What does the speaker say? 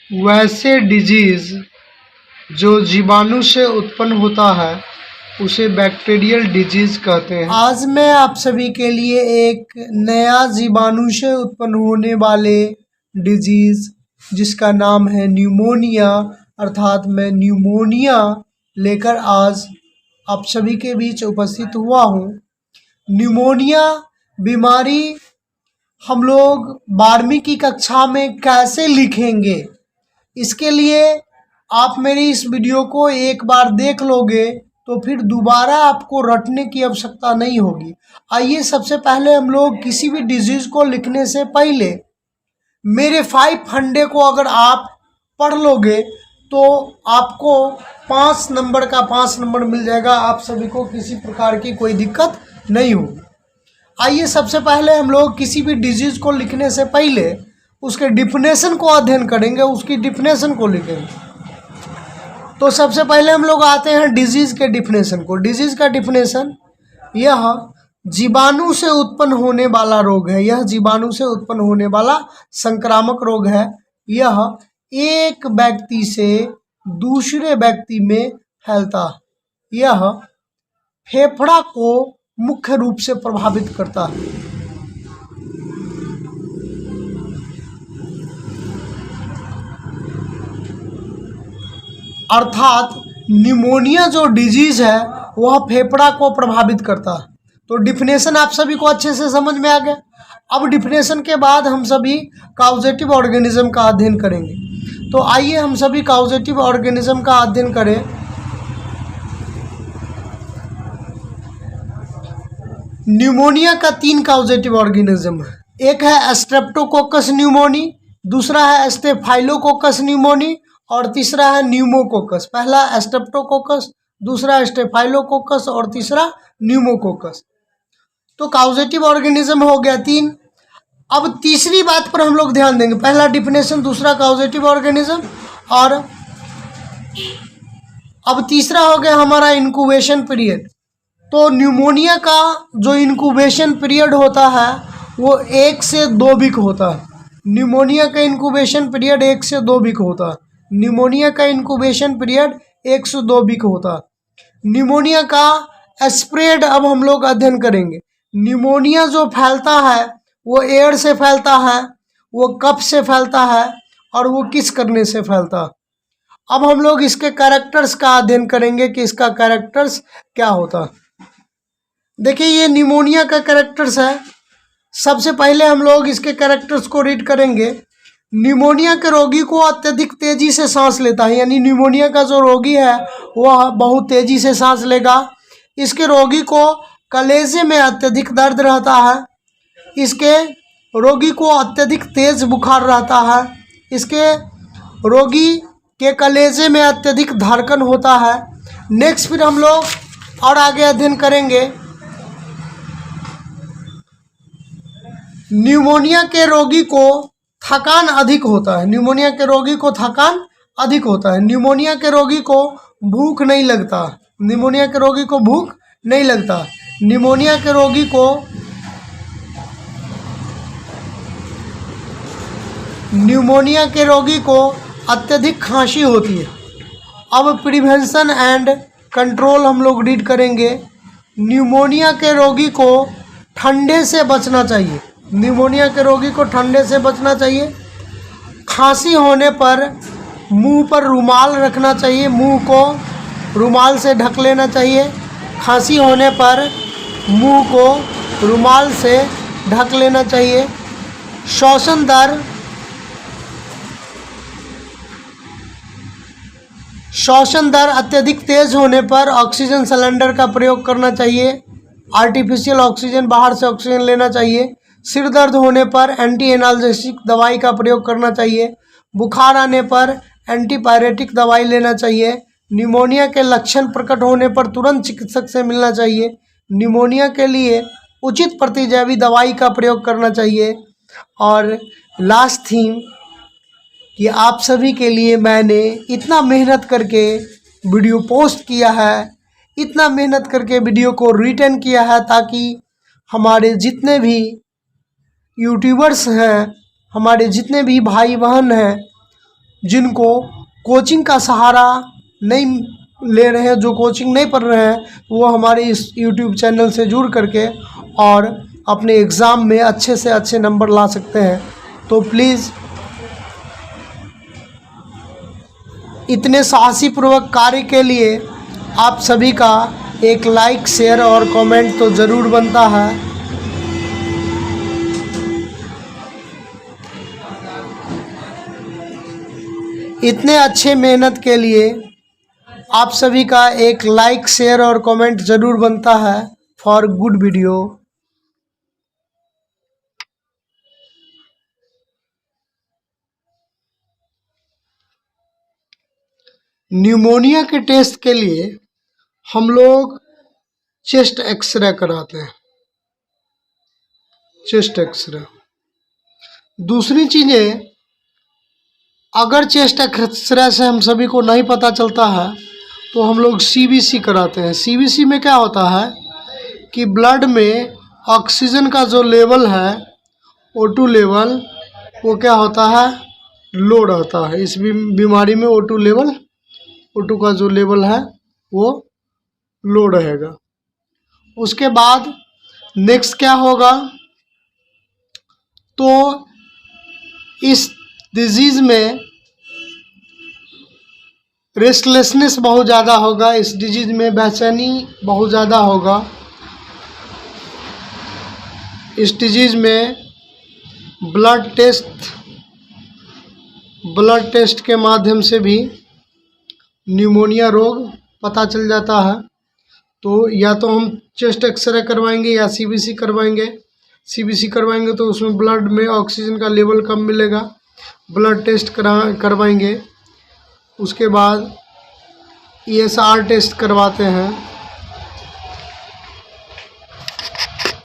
वैसे डिजीज जो जीवाणु से उत्पन्न होता है उसे बैक्टीरियल डिजीज कहते हैं। आज मैं आप सभी के लिए एक नया जीवाणु से उत्पन्न होने वाले डिजीज जिसका नाम है न्यूमोनिया, अर्थात मैं न्यूमोनिया लेकर आज आप सभी के बीच उपस्थित हुआ हूँ। न्यूमोनिया बीमारी हम लोग 12वीं की कक्षा में कैसे लिखेंगे, इसके लिए आप मेरी इस वीडियो को एक बार देख लोगे तो फिर दोबारा आपको रटने की आवश्यकता नहीं होगी। आइए सबसे पहले हम लोग किसी भी डिजीज़ को लिखने से पहले मेरे 5 फंडे को अगर आप पढ़ लोगे तो आपको 5 नंबर का 5 नंबर मिल जाएगा। आप सभी को किसी प्रकार की कोई दिक्कत नहीं होगी। आइए सबसे पहले हम लोग किसी भी डिजीज़ को लिखने से पहले उसके डिफिनेशन को अध्ययन करेंगे, उसकी डिफिनेशन को लिखेंगे। तो सबसे पहले हम लोग आते हैं डिजीज़ के डिफिनेशन को। डिजीज़ का डिफिनेशन, यह जीवाणु से उत्पन्न होने वाला रोग है। यह जीवाणु से उत्पन्न होने वाला संक्रामक रोग है। यह एक व्यक्ति से दूसरे व्यक्ति में फैलता है। यह फेफड़ा को मुख्य रूप से प्रभावित करता है। अर्थात न्यूमोनिया जो डिजीज है वह फेफड़ा को प्रभावित करता है। तो डिफिनेशन आप सभी को अच्छे से समझ में आ गया। अब डिफिनेशन के बाद हम सभी कॉजेटिव ऑर्गेनिज्म का अध्ययन करेंगे। तो आइए हम सभी कॉजेटिव ऑर्गेनिज्म का अध्ययन करें। न्यूमोनिया का 3 कॉजेटिव ऑर्गेनिज्म है। एक है स्ट्रेप्टोकोकस न्यूमोनी, दूसरा है स्टेफाइलोकोकस न्यूमोनी और तीसरा है न्यूमोकोकस। पहला स्ट्रेप्टोकोकस, दूसरा स्टेफाइलोकोकस और तीसरा न्यूमोकोकस। तो कॉजेटिव ऑर्गेनिज्म हो गया 3। अब तीसरी बात पर हम लोग ध्यान देंगे। पहला डिफिनेशन, दूसरा कॉजेटिव ऑर्गेनिज्म, और अब तीसरा हो गया हमारा इंक्यूबेशन पीरियड। तो न्यूमोनिया का जो इंक्यूबेशन पीरियड होता है वो 1 से 2 वीक होता है। न्यूमोनिया का इंक्यूबेशन पीरियड 1 से 2 वीक होता है। न्यूमोनिया का इंक्यूबेशन पीरियड 1 से 2 वीक होता है। न्यूमोनिया का स्प्रेड अब हम लोग अध्ययन करेंगे। न्यूमोनिया जो फैलता है वो एयर से फैलता है, वो कफ से फैलता है और वो किस करने से फैलता है। अब हम लोग इसके कैरेक्टर्स का अध्ययन करेंगे कि इसका कैरेक्टर्स क्या होता है। देखिए ये न्यूमोनिया का कैरेक्टर्स है। सबसे पहले हम लोग इसके कैरेक्टर्स को रीड करेंगे। न्यूमोनिया के रोगी को अत्यधिक तेजी से सांस लेता है, यानी न्यूमोनिया का जो रोगी है वह बहुत तेजी से सांस लेगा। इसके रोगी को कलेजे में अत्यधिक दर्द रहता है। इसके रोगी को अत्यधिक तेज बुखार रहता है। इसके रोगी के कलेजे में अत्यधिक धड़कन होता है। नेक्स्ट फिर हम लोग और आगे अध्ययन करेंगे। न्यूमोनिया के रोगी को थकान अधिक होता है। न्यूमोनिया के रोगी को थकान अधिक होता है। न्यूमोनिया के रोगी को भूख नहीं लगता। न्यूमोनिया के रोगी को भूख नहीं लगता। न्यूमोनिया के रोगी को अत्यधिक खांसी होती है। अब प्रिवेंशन एंड कंट्रोल हम लोग रीड करेंगे। न्यूमोनिया के रोगी को ठंडे से बचना चाहिए। न्यूमोनिया के रोगी को ठंडे से बचना चाहिए। खांसी होने पर मुंह पर रुमाल रखना चाहिए, मुंह को रुमाल से ढक लेना चाहिए। खांसी होने पर मुंह को रुमाल से ढक लेना चाहिए। श्वसन दर अत्यधिक तेज होने पर ऑक्सीजन सिलेंडर का प्रयोग करना चाहिए। आर्टिफिशियल ऑक्सीजन, बाहर से ऑक्सीजन लेना चाहिए। सिर दर्द होने पर एंटी एनाल्जेसिक दवाई का प्रयोग करना चाहिए। बुखार आने पर एंटीपायरेटिक दवाई लेना चाहिए। निमोनिया के लक्षण प्रकट होने पर तुरंत चिकित्सक से मिलना चाहिए। निमोनिया के लिए उचित प्रतिजैवी दवाई का प्रयोग करना चाहिए। और लास्ट थीम कि आप सभी के लिए मैंने इतना मेहनत करके वीडियो पोस्ट किया है, इतना मेहनत करके वीडियो को रिटर्न किया है ताकि हमारे जितने भी यूट्यूबर्स हैं, हमारे जितने भी भाई बहन हैं जिनको कोचिंग का सहारा नहीं ले रहे हैं, जो कोचिंग नहीं पढ़ रहे हैं, वो हमारे इस यूट्यूब चैनल से जुड़ करके और अपने एग्ज़ाम में अच्छे से अच्छे नंबर ला सकते हैं। तो प्लीज़ इतने साहसीपूर्वक कार्य के लिए आप सभी का एक लाइक, शेयर और कमेंट तो ज़रूर बनता है। इतने अच्छे मेहनत के लिए आप सभी का एक लाइक, शेयर और कमेंट ज़रूर बनता है फॉर गुड वीडियो। न्यूमोनिया के टेस्ट के लिए हम लोग चेस्ट एक्सरे कराते हैं, चेस्ट एक्सरे। दूसरी चीज़ें, अगर चेस्ट एक्सरे से हम सभी को नहीं पता चलता है तो हम लोग सीबीसी कराते हैं। सीबीसी में क्या होता है कि ब्लड में ऑक्सीजन का जो लेवल है, O2 लेवल, वो क्या होता है, लो रहता है। इस बीमारी में O2 लेवल, O2 का जो लेवल है वो लो रहेगा। उसके बाद नेक्स्ट क्या होगा, तो इस डिजीज़ में रेस्टलेसनेस बहुत ज़्यादा होगा, इस डिजीज़ में बेचैनी बहुत ज़्यादा होगा। इस डिजीज़ में ब्लड टेस्ट के माध्यम से भी न्यूमोनिया रोग पता चल जाता है। तो या तो हम चेस्ट एक्सरे करवाएंगे या सीबीसी करवाएंगे। सीबीसी करवाएंगे तो उसमें ब्लड में ऑक्सीजन का लेवल कम मिलेगा। ब्लड टेस्ट करवाएंगे, उसके बाद ESR टेस्ट करवाते हैं।